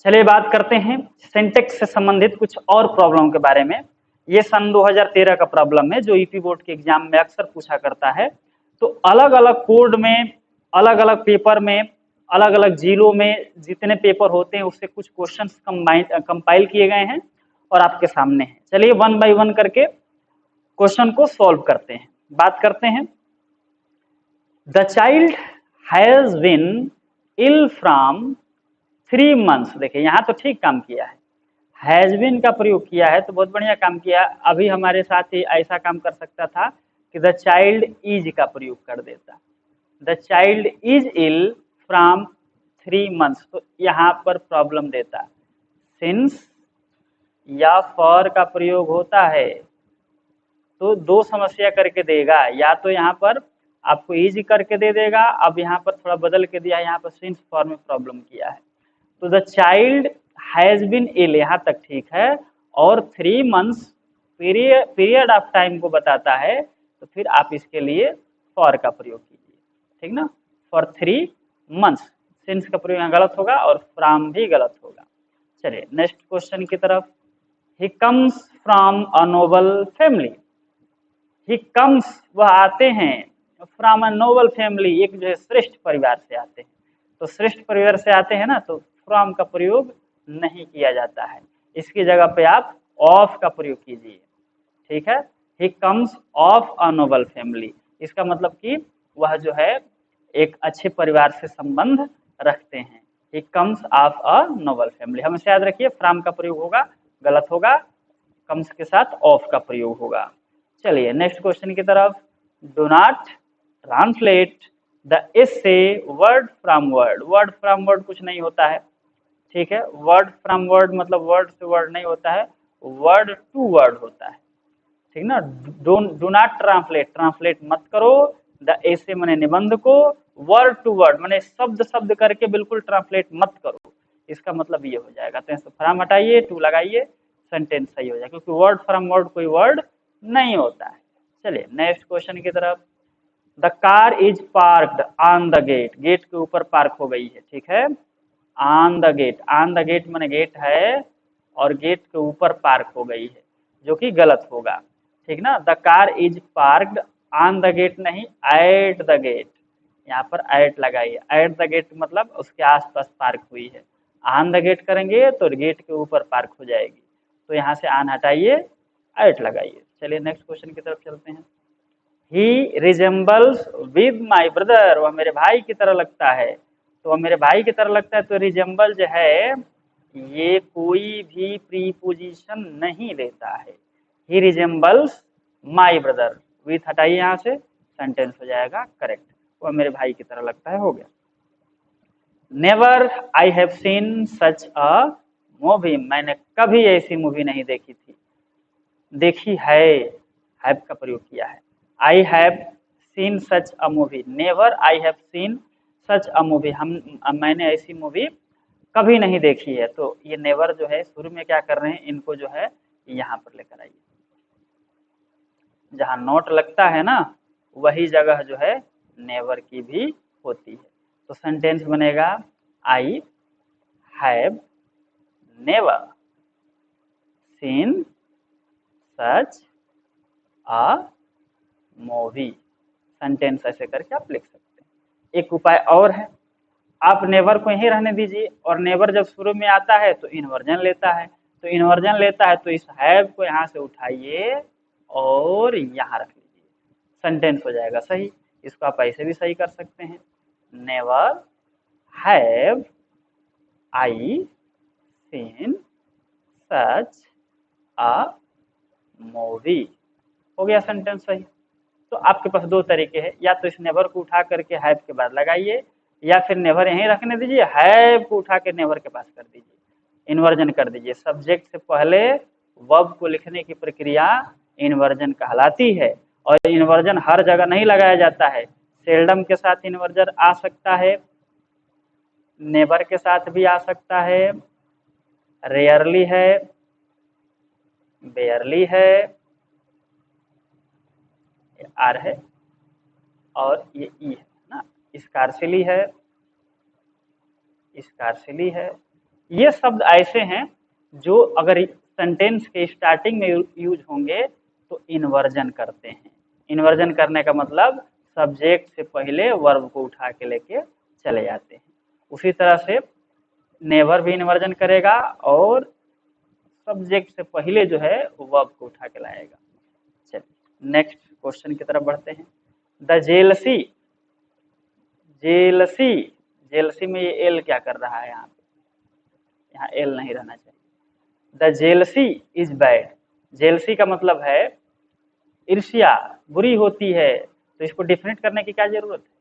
चलिए बात करते हैं सिंटेक्स से संबंधित कुछ और प्रॉब्लम के बारे में। ये सन 2013 का प्रॉब्लम है जो ईपी बोर्ड के एग्जाम में अक्सर पूछा करता है। तो अलग अलग कोड में, अलग अलग पेपर में, अलग अलग जिलों में जितने पेपर होते हैं उससे कुछ क्वेश्चंस कंपाइल किए गए हैं और आपके सामने हैं। चलिए वन बाय वन करके क्वेश्चन को सॉल्व करते हैं। बात करते हैं, the child has been ill from 3 months। देखिए यहाँ तो ठीक काम किया है, हैज बीन का प्रयोग किया है तो बहुत बढ़िया काम किया। अभी हमारे साथ ही ऐसा काम कर सकता था कि द चाइल्ड इज का प्रयोग कर देता, the child is ill from 3 months। तो यहाँ पर प्रॉब्लम देता, सिंस या फॉर का प्रयोग होता है तो दो समस्या करके देगा, या तो यहाँ पर आपको इज करके दे देगा, अब यहाँ पर थोड़ा बदल के दिया है, यहाँ पर सिंस फॉर में प्रॉब्लम किया है। तो the child has been ill यहाँ तक ठीक है, और 3 months पीरियड ऑफ टाइम को बताता है, तो फिर आप इसके लिए फॉर का प्रयोग कीजिए, ठीक ना। फॉर 3 months, सिंस का प्रयोग यहाँ गलत होगा और फ्रॉम भी गलत होगा। चलिए नेक्स्ट क्वेश्चन की तरफ। He comes from a Nobel family. He comes वह आते हैं, फ्रॉम अ नोबल फैमिली एक जो है श्रेष्ठ परिवार से आते हैं। तो श्रेष्ठ परिवार से आते हैं ना, तो फ्रॉम का प्रयोग नहीं किया जाता है, इसकी जगह पे आप ऑफ का प्रयोग कीजिए, ठीक है। He comes of a Nobel family, इसका मतलब कि वह जो है एक अच्छे परिवार से संबंध रखते हैं। He comes of a Nobel family, हमेशा याद रखिए फ्रॉम का प्रयोग होगा गलत होगा, कम्स के साथ ऑफ का प्रयोग होगा। चलिए नेक्स्ट क्वेश्चन की तरफ। Do not translate the essay word from word. Word from word कुछ नहीं होता है, ठीक है। वर्ड फ्रॉम वर्ड मतलब वर्ड से वर्ड नहीं होता है, वर्ड टू वर्ड होता है, ठीक ना। डू नॉट ट्रांसलेट, ट्रांसलेट मत करो, द एसे माने निबंध को, वर्ड टू वर्ड माने शब्द शब्द करके बिल्कुल ट्रांसलेट मत करो, इसका मतलब ये हो जाएगा। तो इसको फ्रॉम हटाइए, टू लगाइए, सेंटेंस सही हो जाएगा, क्योंकि वर्ड फ्रॉम वर्ड कोई वर्ड नहीं होता है। चलिए नेक्स्ट क्वेश्चन की तरफ। The car is parked on the gate. Gate के ऊपर पार्क हो गई है, ठीक है। On the gate, on the gate माने गेट है और गेट के ऊपर पार्क हो गई है, जो कि गलत होगा, ठीक ना। The car is parked on the gate नहीं, एट द गेट, यहाँ पर एट लगाइए। एट द गेट मतलब उसके आसपास पार्क हुई है, ऑन द गेट करेंगे तो गेट के ऊपर पार्क हो जाएगी, तो यहाँ से ऑन हटाइए, एट लगाइए। चलिए नेक्स्ट क्वेश्चन की तरफ चलते हैं। ही रिजेंबल्स विद माई ब्रदर। वह मेरे भाई की तरह लगता है, तो वह मेरे भाई की तरह लगता है, तो रिजेंबल जो है ये कोई भी प्रीपोजिशन नहीं देता है। ही रिजेंबल्स माई ब्रदर, विथ हटाइए यहाँ से, सेंटेंस हो जाएगा करेक्ट, वह मेरे भाई की तरह लगता है, हो गया। Never I have seen such a movie. मैंने कभी ऐसी मूवी नहीं देखी थी, देखी है, हैव का प्रयोग किया है। I have seen such a movie, never I have seen such a movie, मैंने ऐसी मूवी कभी नहीं देखी है। तो ये नेवर जो है शुरू में क्या कर रहे हैं, इनको जो है यहाँ पर लेकर आइए, जहाँ नोट लगता है ना वही जगह जो है नेवर की भी होती है। तो सेंटेंस बनेगा I have never seen such a movie, sentence ऐसे करके आप लिख सकते हैं। एक उपाय और है, आप नेवर को यहीं रहने दीजिए, और नेवर जब शुरू में आता है तो इन्वर्जन लेता है, तो इन्वर्जन लेता है तो इस हैव को यहाँ से उठाइए और यहाँ रख लीजिए, सेंटेंस हो जाएगा सही। इसको आप ऐसे भी सही कर सकते हैं, never have I seen such a movie, हो गया सेंटेंस सही। तो आपके पास दो तरीके हैं, या तो इस नेवर को उठा करके हैव के बाद लगाइए, या फिर नेवर यहीं रखने दीजिए, हैव को उठा के नेवर के पास कर दीजिए, इन्वर्जन कर दीजिए। सब्जेक्ट से पहले वर्ब को लिखने की प्रक्रिया इन्वर्जन कहलाती है, और इन्वर्जन हर जगह नहीं लगाया जाता है। सेल्डम के साथ इन्वर्जन आ सकता है, नेवर के साथ भी आ सकता है, रेयरली है, बेयरली है, आर है, और ये ई है ना, स्कार्सिली है, स्कार्सिली है, ये शब्द ऐसे हैं जो अगर सेंटेंस के स्टार्टिंग में यूज होंगे तो इन्वर्जन करते हैं। इन्वर्जन करने का मतलब सब्जेक्ट से पहले वर्ब को उठा के लेके चले जाते हैं। उसी तरह से नेवर भी इन्वर्जन करेगा और सब्जेक्ट से पहले जो है वर्ब को उठा के लाएगा। चलिए नेक्स्ट क्वेश्चन की तरफ बढ़ते हैं। द जेलसी, जेलसी, जेलसी में ये एल क्या कर रहा है यहाँ पे, यहाँ एल नहीं रहना चाहिए। The jealousy is bad, jealousy का मतलब है ईर्ष्या बुरी होती है, तो इसको डिफिनेट करने की क्या जरूरत है,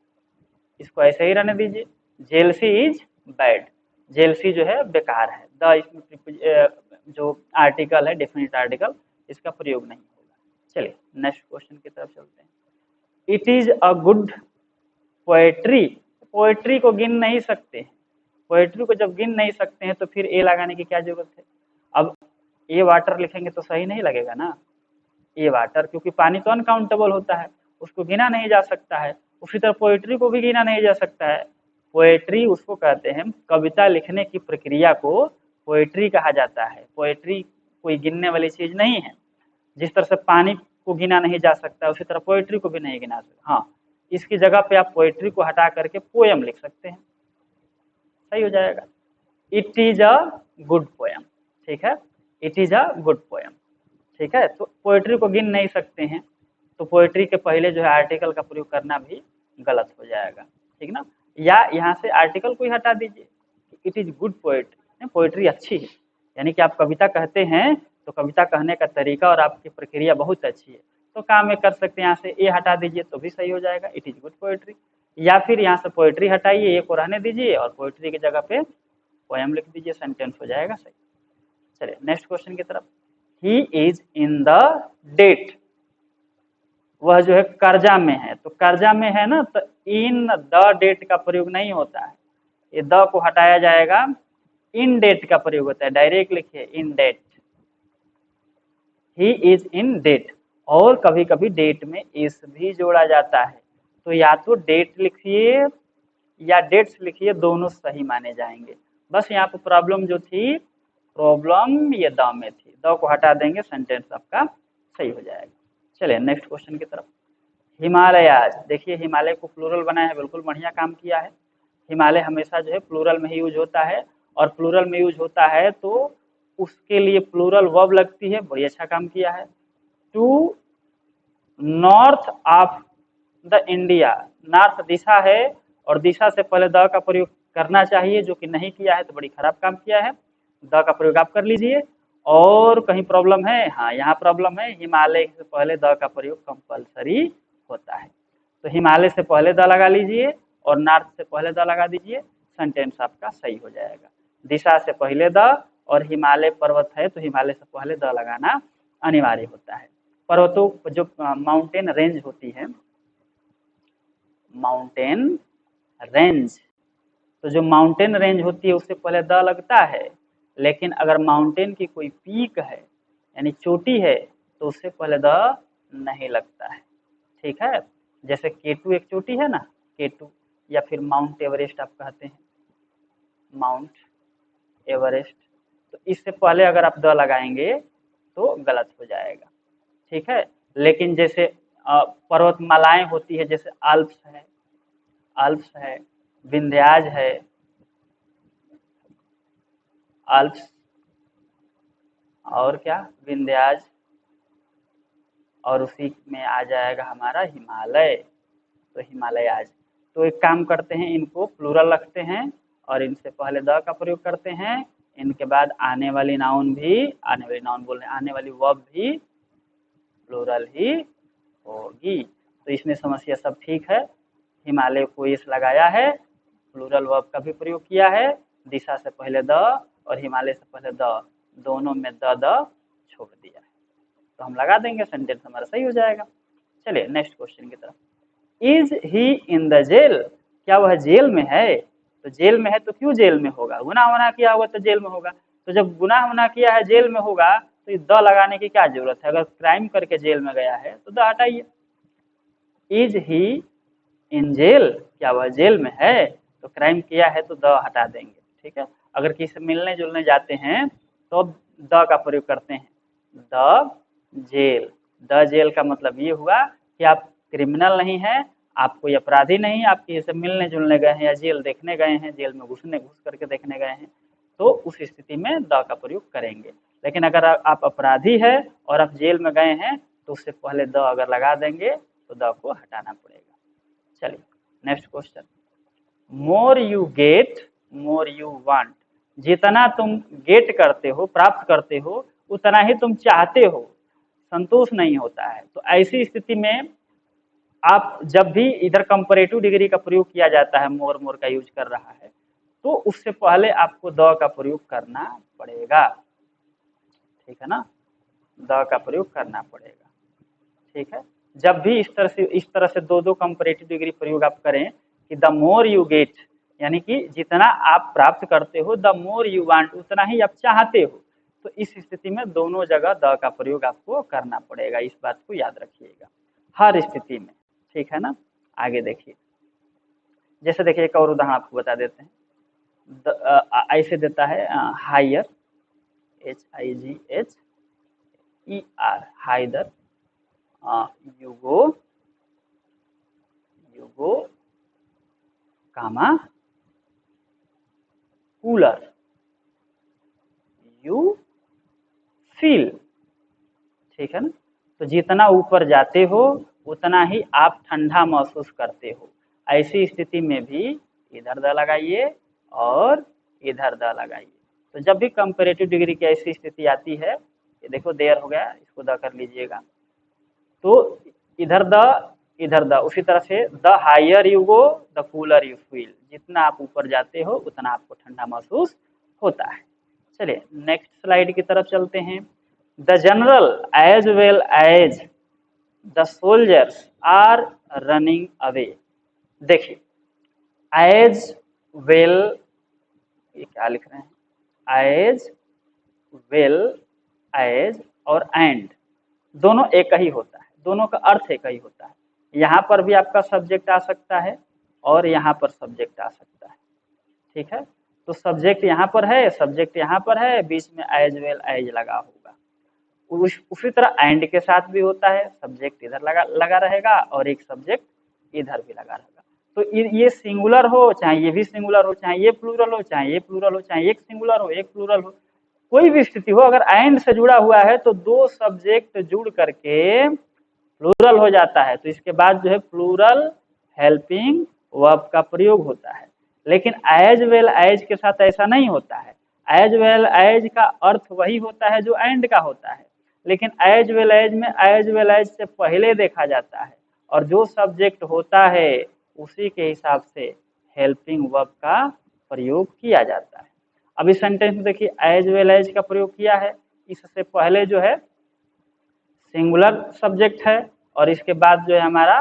इसको ऐसे ही रहने दीजिए, जेलसी इज बैड, जेलसी जो है बेकार है। द इसमें जो आर्टिकल है डेफिनेट आर्टिकल, इसका प्रयोग नहीं होगा। चलिए नेक्स्ट क्वेश्चन की तरफ चलते हैं। It is a good poetry, poetry को गिन नहीं सकते, पोएट्री को जब गिन नहीं सकते हैं तो फिर ए लगाने की क्या जरूरत है। अब ए वाटर लिखेंगे तो सही नहीं लगेगा ना, ए वाटर, क्योंकि पानी तो अनकाउंटेबल होता है, उसको गिना नहीं जा सकता है। उसी तरह पोएट्री को भी गिना नहीं जा सकता है। पोएट्री उसको कहते हैं, कविता लिखने की प्रक्रिया को पोएट्री कहा जाता है। पोएट्री कोई गिनने वाली चीज नहीं है। जिस तरह से पानी को गिना नहीं जा सकता उसी तरह पोएट्री को भी नहीं गिना सकता। हाँ, इसकी जगह पे आप पोएट्री को हटा करके पोएम लिख सकते हैं, सही हो जाएगा। It is a good poem, ठीक है, it is a good poem, ठीक है। तो पोएट्री को गिन नहीं सकते हैं तो पोएट्री के पहले जो है आर्टिकल का प्रयोग करना भी गलत हो जाएगा, ठीक ना। या यहाँ से आर्टिकल को ही हटा दीजिए, it is good poetry, poetry अच्छी है, यानी कि आप कविता कहते हैं तो कविता कहने का तरीका और आपकी प्रक्रिया बहुत अच्छी है, तो काम में कर सकते हैं, यहाँ से ए हटा दीजिए तो भी सही हो जाएगा, इट इज गुड पोएट्री। या फिर यहाँ से पोएट्री हटाइए, ए को रहने दीजिए और पोएट्री की जगह पे पोएम लिख दीजिए, सेंटेंस हो जाएगा सही। चलिए नेक्स्ट क्वेश्चन की तरफ। He is in the debt, वह जो है कर्जा में है, तो कर्जा में है ना, तो इन द डेट का प्रयोग नहीं होता है, ये द को हटाया जाएगा, इन डेट का प्रयोग होता है। डायरेक्ट लिखिए in debt, he is in debt. और कभी कभी डेट में इस भी जोड़ा जाता है, तो या तो डेट लिखिए या डेट्स लिखिए, दोनों सही माने जाएंगे। बस यहाँ पर प्रॉब्लम जो थी, प्रॉब्लम ये द में थी, द को हटा देंगे, सेंटेंस आपका सही हो जाएगा। चलिए नेक्स्ट क्वेश्चन की तरफ। हिमालयाज, देखिए हिमालय को प्लूरल बनाया है, बिल्कुल बढ़िया काम किया है। हिमालय हमेशा जो है प्लूरल में ही यूज होता है, और प्लूरल में यूज होता है तो उसके लिए प्लूरल वर्ब लगती है, बड़ी अच्छा काम किया है। To north of the India, north दिशा है और दिशा से पहले द का प्रयोग करना चाहिए, जो कि नहीं किया है, तो बड़ी खराब काम किया है। द का प्रयोग आप कर लीजिए। और कहीं प्रॉब्लम है, हाँ यहाँ प्रॉब्लम है, हिमालय से पहले द का प्रयोग कंपलसरी होता है, तो हिमालय से पहले द लगा लीजिए और नॉर्थ से पहले द लगा दीजिए, सेंटेंस आपका सही हो जाएगा। दिशा से पहले द, और हिमालय पर्वत है तो हिमालय से पहले द लगाना अनिवार्य होता है। पर्वतों जो माउंटेन रेंज होती है, माउंटेन रेंज, तो जो माउंटेन रेंज होती है उससे पहले द लगता है, लेकिन अगर माउंटेन की कोई पीक है यानी चोटी है तो उससे पहले द नहीं लगता है, ठीक है। जैसे केटू एक चोटी है ना, केटू, या फिर माउंट एवरेस्ट आप कहते हैं, माउंट एवरेस्ट, तो इससे पहले अगर आप द लगाएंगे तो गलत हो जाएगा, ठीक है। लेकिन जैसे पर्वतमालाएं होती है, जैसे आल्प्स है, आल्प्स है, विंध्याज है, आल्प्स और क्या विंध्याज, और उसी में आ जाएगा हमारा हिमालय, तो हिमालयाज। तो एक काम करते हैं, इनको प्लूरल रखते हैं और इनसे पहले द का प्रयोग करते हैं, इनके बाद आने वाली नाउन भी, आने वाली नाउन बोल रहे हैं, आने वाली वर्ब भी प्लूरल ही होगी। तो इसमें समस्या सब ठीक है, हिमालय को एस लगाया है, प्लूरल वर्ब का भी प्रयोग किया है, दिशा से पहले द और हिमालय से पहले द, दोनों में द छोड़ दिया है, तो हम लगा देंगे, सेंटेंस हमारा सही हो जाएगा। चलिए नेक्स्ट क्वेश्चन की तरफ। Is he in the jail, क्या वह जेल में है, तो जेल में है तो क्यों जेल में होगा, गुनाह वनाह किया होगा तो जेल में होगा, तो जब गुनाह वनाह किया है जेल में होगा तो द लगाने की क्या जरूरत है, अगर क्राइम करके जेल में गया है तो द हटाइए। इज ही इन जेल, क्या वह जेल में है, तो क्राइम किया है तो द हटा देंगे, ठीक है। अगर किसी से मिलने जुलने जाते हैं तो द का प्रयोग करते हैं, द जेल। द जेल का मतलब ये हुआ कि आप क्रिमिनल नहीं है, आप कोई अपराधी नहीं, आप किसी से मिलने जुलने गए हैं या जेल देखने गए हैं, जेल में घुस करके देखने गए हैं, तो उस स्थिति में द का प्रयोग करेंगे। लेकिन अगर आप अपराधी है और आप जेल में गए हैं तो उससे पहले द अगर लगा देंगे तो द को हटाना पड़ेगा। चलिए next question, more you get more you want. जितना तुम गेट करते हो, प्राप्त करते हो, उतना ही तुम चाहते हो, संतोष नहीं होता है। तो ऐसी स्थिति में आप जब भी इधर कंपैरेटिव डिग्री का प्रयोग किया जाता है, मोर मोर का यूज कर रहा है, तो उससे पहले आपको द का प्रयोग करना पड़ेगा, ठीक है ना, द का प्रयोग करना पड़ेगा, ठीक है। जब भी इस तरह से दो कंपैरेटिव डिग्री प्रयोग आप करें कि द मोर यू गेट, यानी कि जितना आप प्राप्त करते हो, द मोर यू वांट, उतना ही आप चाहते हो, तो इस स्थिति में दोनों जगह द का प्रयोग आपको करना पड़ेगा। इस बात को याद रखिएगा हर स्थिति में, ठीक है ना। आगे देखिए, जैसे देखिए एक और उदाहरण आपको बता देते हैं। ऐसे देता है हायर, HIGHER, हाइदर, युगो युगो कामा कूलर, यू फील, ठीक है ना। तो जितना ऊपर जाते हो उतना ही आप ठंडा महसूस करते हो। ऐसी स्थिति में भी इधर द लगाइए और इधर द लगाइए। तो जब भी कंपैरेटिव डिग्री की ऐसी स्थिति आती है, ये देखो देयर हो गया, इसको द कर लीजिएगा, तो इधर द, उसी तरह से the higher you go the cooler you feel, जितना आप ऊपर जाते हो उतना आपको ठंडा महसूस होता है। चलिए नेक्स्ट स्लाइड की तरफ चलते हैं। The general as well as the soldiers are running away. देखिए एज वेल, ये क्या लिख रहे हैं, एज वेल एज और एंड दोनों एक ही होता है, दोनों का अर्थ एक ही होता है। यहाँ पर भी आपका सब्जेक्ट आ सकता है और यहाँ पर सब्जेक्ट आ सकता है, ठीक है। तो सब्जेक्ट यहाँ पर है, सब्जेक्ट यहाँ पर है, बीच में एज वेल एज लगा होगा। उसी तरह एंड के साथ भी होता है, सब्जेक्ट इधर लगा रहेगा और एक सब्जेक्ट इधर भी लगा रहेगा। तो ये सिंगुलर हो, चाहे ये भी सिंगुलर हो, चाहे ये प्लूरल हो, चाहे ये प्लूरल हो, चाहे एक सिंगुलर हो एक प्लूरल हो, कोई भी स्थिति हो, अगर एंड से जुड़ा हुआ है तो दो सब्जेक्ट जुड़ करके प्लूरल हो जाता है। तो इसके बाद जो है प्लूरल हेल्पिंग वर्ब का प्रयोग होता है। लेकिन एज वेल एज के साथ ऐसा नहीं होता है। एज वेल एज का अर्थ वही होता है जो एंड का होता है, लेकिन एज वेल एज में एज वेल एज से पहले देखा जाता है और जो सब्जेक्ट होता है उसी के हिसाब से हेल्पिंग वर्ब का प्रयोग किया जाता है। अब इस सेंटेंस में देखिए एज वेल एज का प्रयोग किया है, इससे पहले जो है सिंगुलर सब्जेक्ट है और इसके बाद जो है हमारा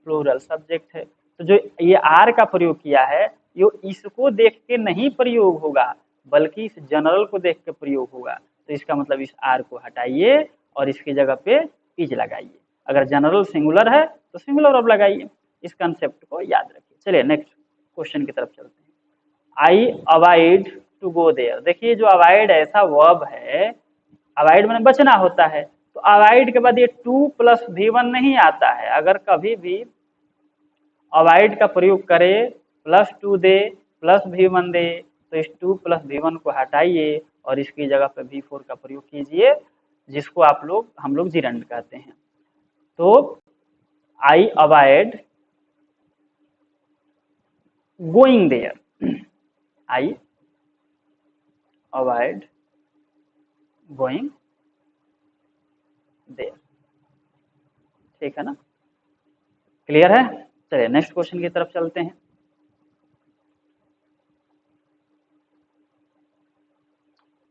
प्लूरल सब्जेक्ट है। तो जो ये आर का प्रयोग किया है, ये इसको देख के नहीं प्रयोग होगा बल्कि इस जनरल को देख के प्रयोग होगा। तो इसका मतलब इस आर को हटाइए और इसकी जगह पे इज लगाइए। अगर जनरल सिंगुलर है तो सिंगुलर वर्ब लगाइए। इस कंसेप्ट को याद रखिए। चलिए नेक्स्ट क्वेश्चन की तरफ चलते हैं। I avoid to go there. देखिए जो अवॉइड ऐसा वर्ब है, अवॉइड मैंने बचना होता है, तो अवॉइड के बाद ये टू प्लस V1 नहीं आता है। अगर कभी भी अवॉइड का प्रयोग करे प्लस टू दे प्लस V1 दे, तो इस टू प्लस V1 को हटाइए और इसकी जगह पे V4 का प्रयोग कीजिए, जिसको हम लोग जिरंड कहते हैं। तो I avoid going there, I avoid going there, ठीक है ना, क्लियर है। चलिए नेक्स्ट क्वेश्चन की तरफ चलते हैं।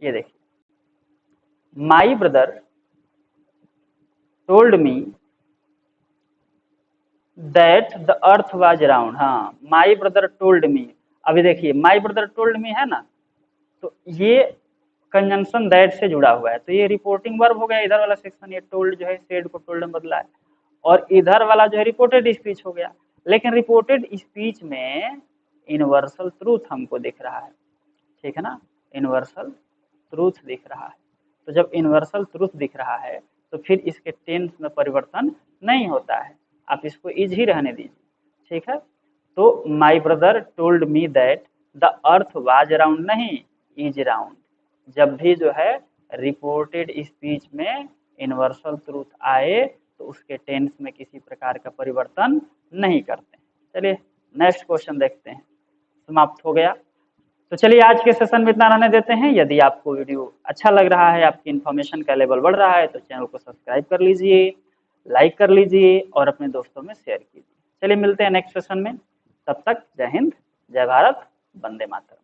ये देखिए, my brother told me that the earth was round. हाँ, माई ब्रदर टोल्ड मी। अभी देखिए माई ब्रदर टोल्ड मी है ना, तो ये कंजंक्शन दैट से जुड़ा हुआ है, तो ये रिपोर्टिंग वर्ब हो गया। इधर वाला सेक्शन ये टोल्ड जो है सेड को टोल्ड में बदला है, और इधर वाला जो है रिपोर्टेड स्पीच हो गया। लेकिन रिपोर्टेड स्पीच में यूनिवर्सल ट्रूथ हमको दिख रहा है, ठीक है ना, यूनिवर्सल ट्रूथ दिख रहा है। तो जब यूनिवर्सल ट्रूथ दिख रहा है तो फिर इसके टेंस में परिवर्तन नहीं होता है, आप इसको इज ही रहने दीजिए, ठीक है। तो my brother told me that the earth was round नहीं इज राउंड। जब भी जो है रिपोर्टेड स्पीच में यूनिवर्सल ट्रूथ आए तो उसके टेंस में किसी प्रकार का परिवर्तन नहीं करते। चलिए नेक्स्ट क्वेश्चन देखते हैं। समाप्त हो गया। तो चलिए आज के सेशन में इतना रहने देते हैं। यदि आपको वीडियो अच्छा लग रहा है, आपकी इन्फॉर्मेशन का लेवल बढ़ रहा है, तो चैनल को सब्सक्राइब कर लीजिए, लाइक कर लीजिए और अपने दोस्तों में शेयर कीजिए। चलिए मिलते हैं नेक्स्ट सेशन में, तब तक जय हिंद, जय भारत, वंदे मातरम।